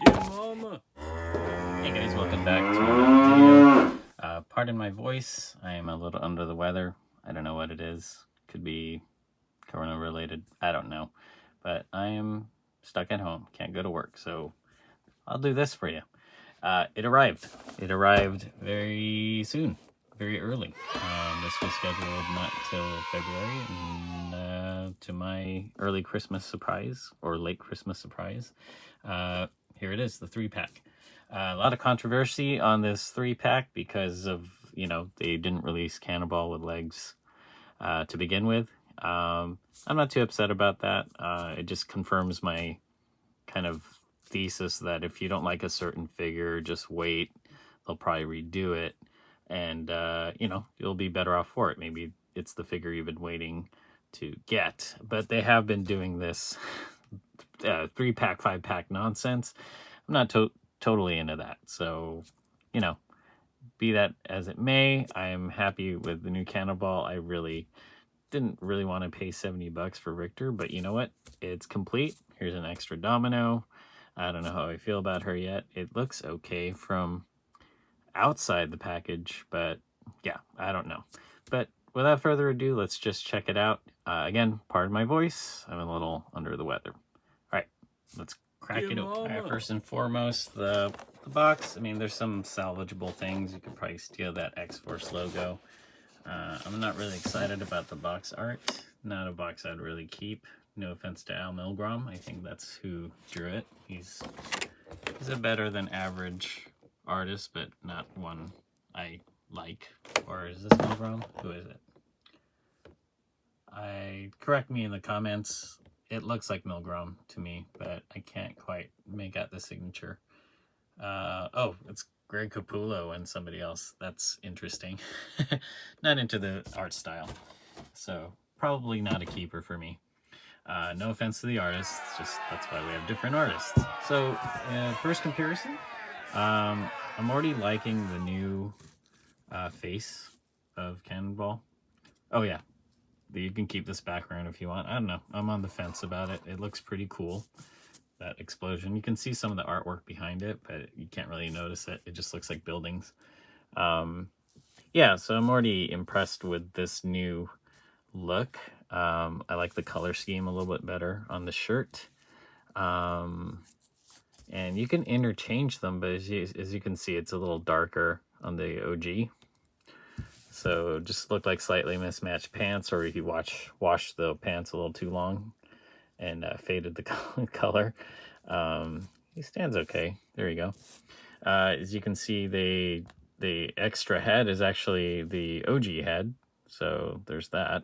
Yeah, mama. Hey guys, welcome back to another video. Pardon my voice. I am a little under the weather. I don't know what it is. Could be corona related. I don't know. But I am stuck at home. Can't go to work. So I'll do this for you. It arrived. It arrived very soon. Very early. This was scheduled not till February. And to my early Christmas surprise, or late Christmas surprise, here it is, the 3-pack. A lot of controversy on this 3-pack because of, they didn't release Cannonball with legs to begin with. I'm not too upset about that. It just confirms my kind of thesis that if you don't like a certain figure, just wait. They'll probably redo it. And, you'll be better off for it. Maybe it's the figure you've been waiting to get. But they have been doing this 3-pack, 5-pack nonsense. I'm not totally into that. So, be that as it may, I am happy with the new Cannonball. I really didn't really want to pay $70 for Richter, but you know what? It's complete. Here's an extra Domino. I don't know how I feel about her yet. It looks okay from outside the package, but yeah, I don't know. But without further ado, let's just check it out. Again, pardon my voice. I'm a little under the weather. All right, let's crack it open. First and foremost, the box. I mean, there's some salvageable things. You could probably steal that Xforce logo. I'm not really excited about the box art. Not a box I'd really keep. No offense to Al Milgrom. I think that's who drew it. He's a better than average artist, but not one I like. Or is this Milgrom? Who is it? Correct me in the comments. It looks like Milgrom to me, but I can't quite make out the signature. Oh, it's Greg Capullo and somebody else. That's interesting. Not into the art style. So probably not a keeper for me. No offense to the artists, just that's why we have different artists. So first comparison, I'm already liking the new face of Cannonball. Oh yeah, you can keep this background if you want. I don't know, I'm on the fence about it. It looks pretty cool, that explosion. You can see some of the artwork behind it, but you can't really notice it. It just looks like buildings. Yeah, so I'm already impressed with this new look. I like the color scheme a little bit better on the shirt. And you can interchange them, but as you can see, it's a little darker on the OG. So just look like slightly mismatched pants, or if you wash the pants a little too long and faded the color. He stands okay. There you go. As you can see, the extra head is actually the OG head. So there's that.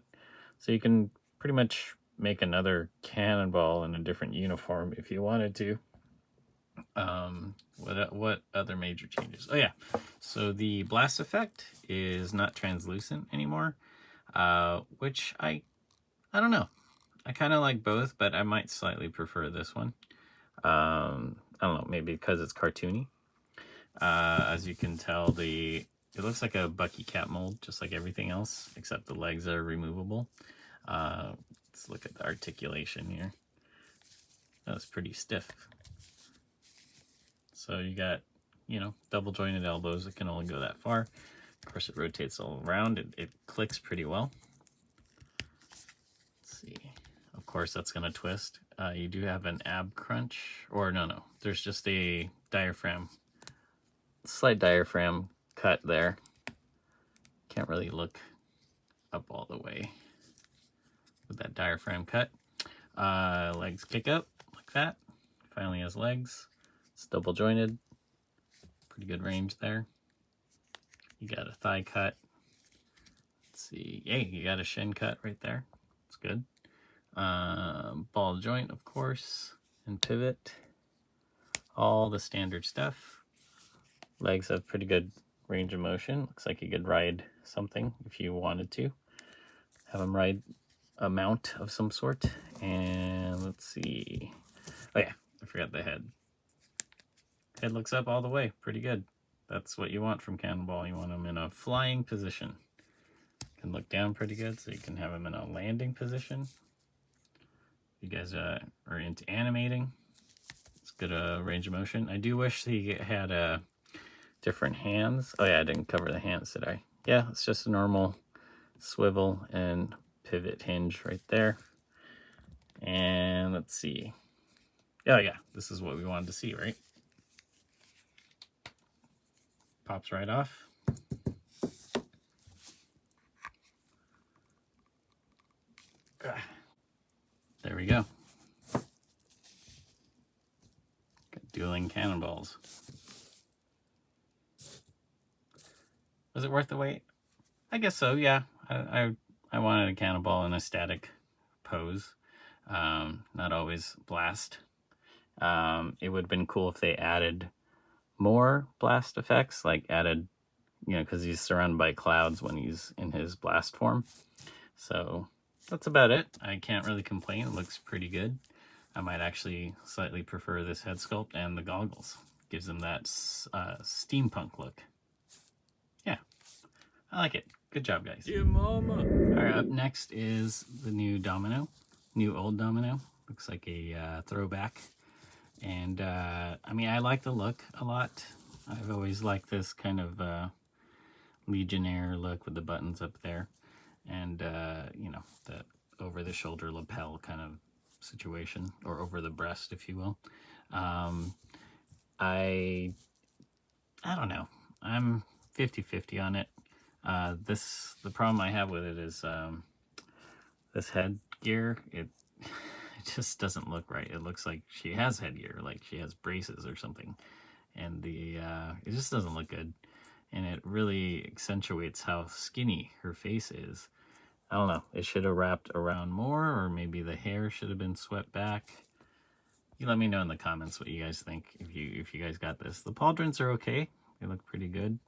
So you can pretty much make another Cannonball in a different uniform if you wanted to. What other major changes? Oh yeah, so the blast effect is not translucent anymore, which I don't know. I kind of like both, but I might slightly prefer this one. I don't know, maybe because it's cartoony. As you can tell, it looks like a Bucky Cat mold, just like everything else, except the legs are removable. Let's look at the articulation here. That's pretty stiff. So you got, double jointed elbows. It can only go that far. Of course, it rotates all around. It clicks pretty well. Let's see. Of course, that's going to twist. You do have an ab crunch. Or no. There's just a diaphragm. Slight diaphragm cut there. Can't really look up all the way with that diaphragm cut. Legs kick up like that. Finally has legs. It's double jointed. Pretty good range there. You got a thigh cut. Let's see. Hey, you got a shin cut right there. It's good. Ball joint, of course, and pivot. All the standard stuff. Legs have pretty good range of motion. Looks like you could ride something if you wanted to. Have them ride a mount of some sort. And let's see. Oh yeah, I forgot the head. Head looks up all the way. Pretty good. That's what you want from Cannonball. You want them in a flying position. Can look down pretty good, so you can have them in a landing position. If you guys are into animating, it's good range of motion. I do wish he had different hands. Oh yeah, I didn't cover the hands, did I? Yeah, it's just a normal swivel and pivot hinge right there. And let's see. Oh yeah, this is what we wanted to see, right? Pops right off. There we go. Got dueling cannonballs. Was it worth the wait? I guess so, yeah. I wanted a cannonball in a static pose, not always blast. It would have been cool if they added more blast effects, like added, you know, because he's surrounded by clouds when he's in his blast form. So that's about it. I can't really complain. It looks pretty good. I might actually slightly prefer this head sculpt and the goggles. Gives him that steampunk look. Yeah, I like it. Good job, guys. Yeah, mama. All right, up next is the new Domino. New old Domino. Looks like a throwback. And, I mean, I like the look a lot. I've always liked this kind of Legionnaire look with the buttons up there. And, you know, the over-the-shoulder lapel kind of situation, or over the breast, if you will. I don't know. I'm 50-50 on it. The problem I have with it is this headgear. It just doesn't look right. It looks like she has headgear, like she has braces or something, and it just doesn't look good. And it really accentuates how skinny her face is. I don't know. It should have wrapped around more, or maybe the hair should have been swept back. You let me know in the comments what you guys think if you guys got this. The pauldrons are okay. They look pretty good.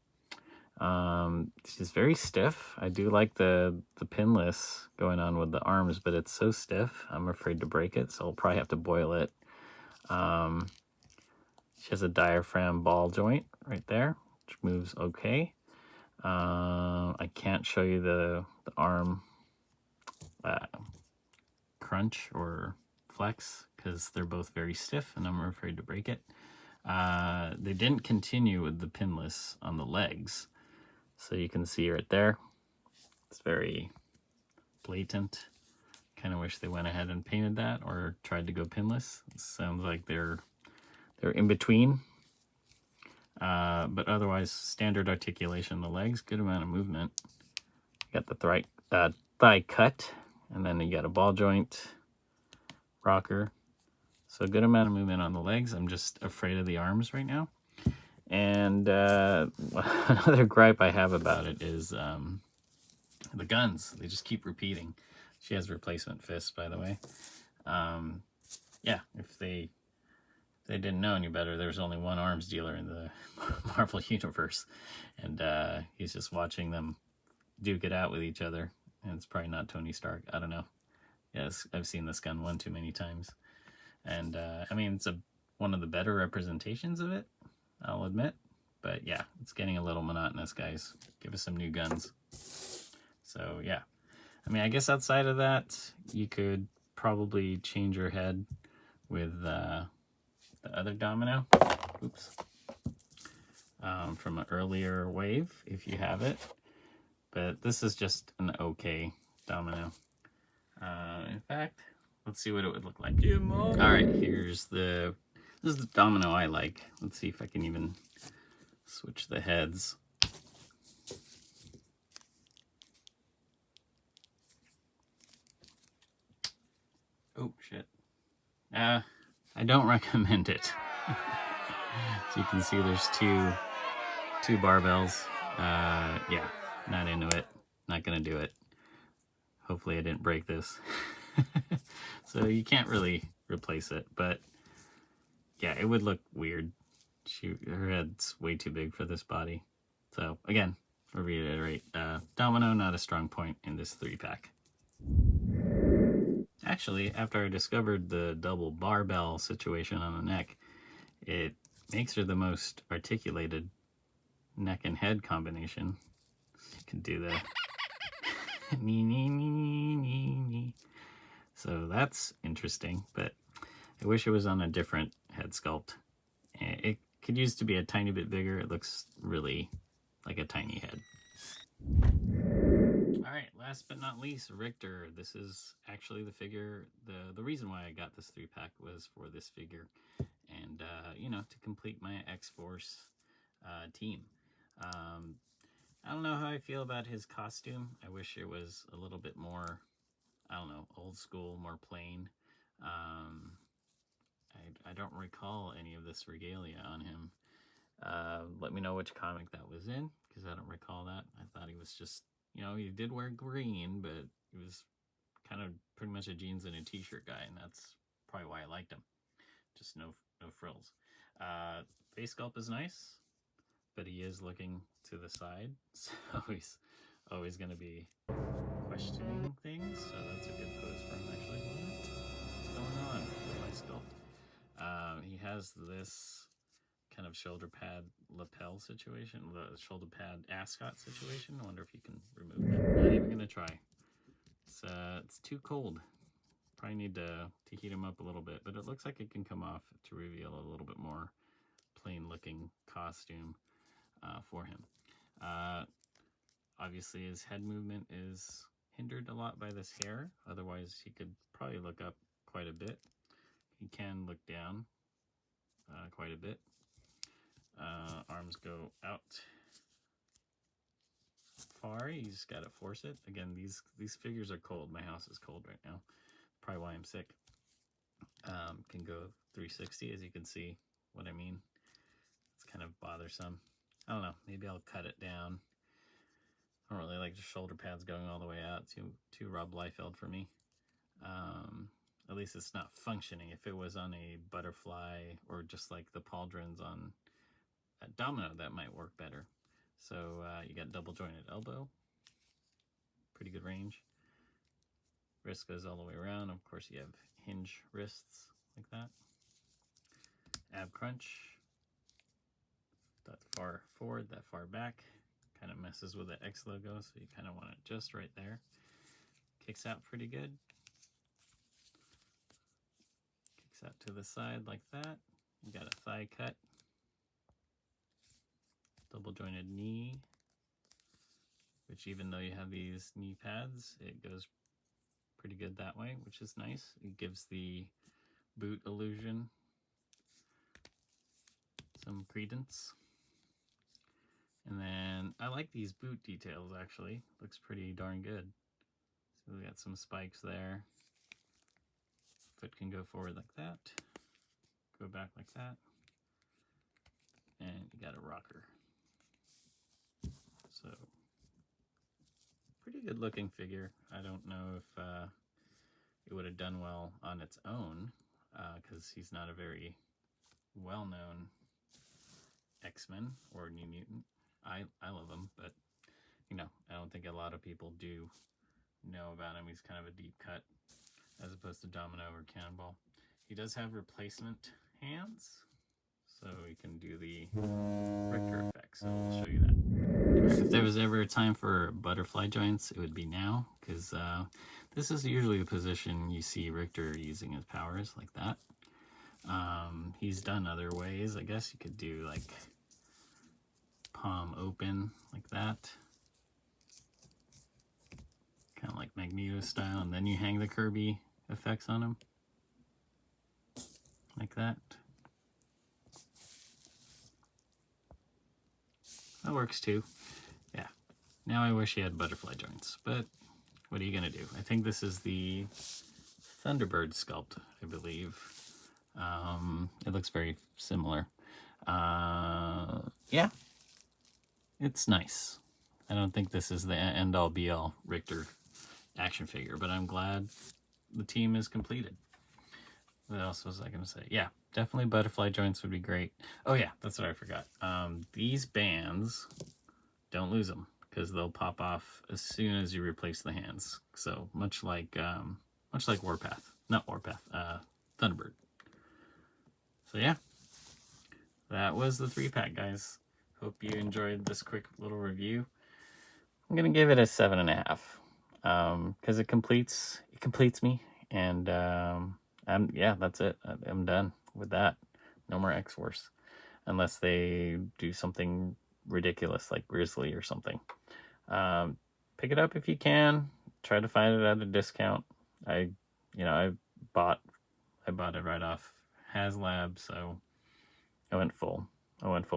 She's very stiff. I do like the pinless going on with the arms, but it's so stiff. I'm afraid to break it, so I'll probably have to boil it. She has a diaphragm ball joint right there, which moves okay. I can't show you the arm crunch or flex because they're both very stiff and I'm afraid to break it. They didn't continue with the pinless on the legs, so you can see right there. It's very blatant. Kind of wish they went ahead and painted that or tried to go pinless. It sounds like they're in between. But otherwise, standard articulation on the legs, good amount of movement. You got the thigh cut, and then you got a ball joint rocker. So good amount of movement on the legs. I'm just afraid of the arms right now. And another gripe I have about it is the guns. They just keep repeating. She has replacement fists, by the way. Yeah, if they didn't know any better, there's only one arms dealer in the Marvel universe, and he's just watching them duke it out with each other. And it's probably not Tony Stark. I don't know. Yes, I've seen this gun one too many times, and I mean it's one of the better representations of it, I'll admit. But yeah, it's getting a little monotonous, guys. Give us some new guns. So yeah, I mean, I guess outside of that, you could probably change your head with the other Domino. Oops. From an earlier wave, if you have it. But this is just an okay Domino. In fact, let's see what it would look like. Alright, this is the Domino I like. Let's see if I can even switch the heads. Oh, shit. I don't recommend it. So you can see there's two barbells. Yeah, not into it. Not gonna do it. Hopefully I didn't break this. So you can't really replace it, but yeah, it would look weird. Her head's way too big for this body. So again, I'll reiterate, Domino not a strong point in this 3-pack. Actually, after I discovered the double barbell situation on the neck, it makes her the most articulated neck and head combination. You can do the me, me, me, me, me. So that's interesting, but I wish it was on a different head head sculpt. It could use to be a tiny bit bigger. It looks really like a tiny head. Alright, last but not least, Richter. This is actually the figure, the reason why I got this 3-pack was for this figure. And, you know, to complete my Xforce team. I don't know how I feel about his costume. I wish it was a little bit more, I don't know, old school, more plain. I don't recall any of this regalia on him. Let me know which comic that was in, because I don't recall that. I thought he was just, you know, he did wear green, but he was kind of pretty much a jeans and a t-shirt guy, and that's probably why I liked him. Just no frills. Face sculpt is nice, but he is looking to the side, so he's always going to be questioning things, so that's a good pose for him, actually. What's going on with my sculpt? He has this kind of shoulder pad lapel situation, the shoulder pad ascot situation. I wonder if you can remove that. Not even going to try. It's too cold. Probably need to heat him up a little bit, but it looks like it can come off to reveal a little bit more plain looking costume for him. Obviously his head movement is hindered a lot by this hair, otherwise he could probably look up quite a bit. He can look down quite a bit. Arms go out far. You just gotta force it. Again, these figures are cold. My house is cold right now. Probably why I'm sick. Can go 360, as you can see what I mean. It's kind of bothersome. I don't know. Maybe I'll cut it down. I don't really like the shoulder pads going all the way out. Too Rob Liefeld for me. At least it's not functioning. If it was on a butterfly or just like the pauldrons on a Domino, that might work better. So you got double jointed elbow. Pretty good range. Wrist goes all the way around. Of course, you have hinge wrists like that. Ab crunch. That far forward, that far back. Kind of messes with the X logo, so you kind of want it just right there. Kicks out pretty good. Kicks out to the side like that. You got a thigh cut. Double jointed knee, which even though you have these knee pads, it goes pretty good that way, which is nice. It gives the boot illusion some credence. And then I like these boot details, actually. Looks pretty darn good. So we got some spikes there. Foot can go forward like that. Go back like that. And you got a rocker. So, pretty good looking figure. I don't know if it would have done well on its own, because he's not a very well-known Xmen or New Mutant. I love him, but you know, I don't think a lot of people do know about him. He's kind of a deep cut as opposed to Domino or Cannonball. He does have replacement hands, so he can do the Richter effect, so I'll show you that. If there was ever a time for butterfly joints, it would be now, because this is usually the position you see Richter using his powers, like that. He's done other ways. I guess you could do like palm open like that, kind of like Magneto style, and then you hang the Kirby effects on him like that. That works too. Yeah. Now I wish he had butterfly joints, but what are you gonna do? I think this is the Thunderbird sculpt, I believe. It looks very similar. Yeah. It's nice. I don't think this is the end-all be-all Richter action figure, but I'm glad the team is completed. What else was I going to say? Yeah, definitely butterfly joints would be great. Oh yeah, that's what I forgot. These bands, don't lose them, because they'll pop off as soon as you replace the hands. So much like Warpath. Not Warpath, Thunderbird. So yeah, that was the 3-pack, guys. Hope you enjoyed this quick little review. I'm gonna give it a 7.5 because it completes me, and yeah, that's it. I'm done with that. No more Xforce. Unless they do something ridiculous like Grizzly or something. Pick it up if you can. Try to find it at a discount. I bought it right off HasLab, so I went full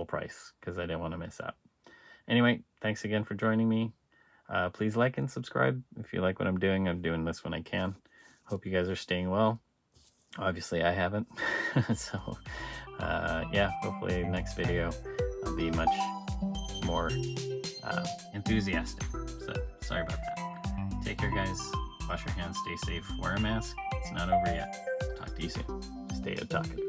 price because I didn't want to miss out. Anyway, thanks again for joining me. Please like and subscribe if you like what I'm doing. I'm doing this when I can. Hope you guys are staying well. Obviously, I haven't. So, yeah, hopefully next video I'll be much more enthusiastic. So, sorry about that. Take care, guys. Wash your hands, stay safe, wear a mask. It's not over yet. Talk to you soon. Stay otakutive.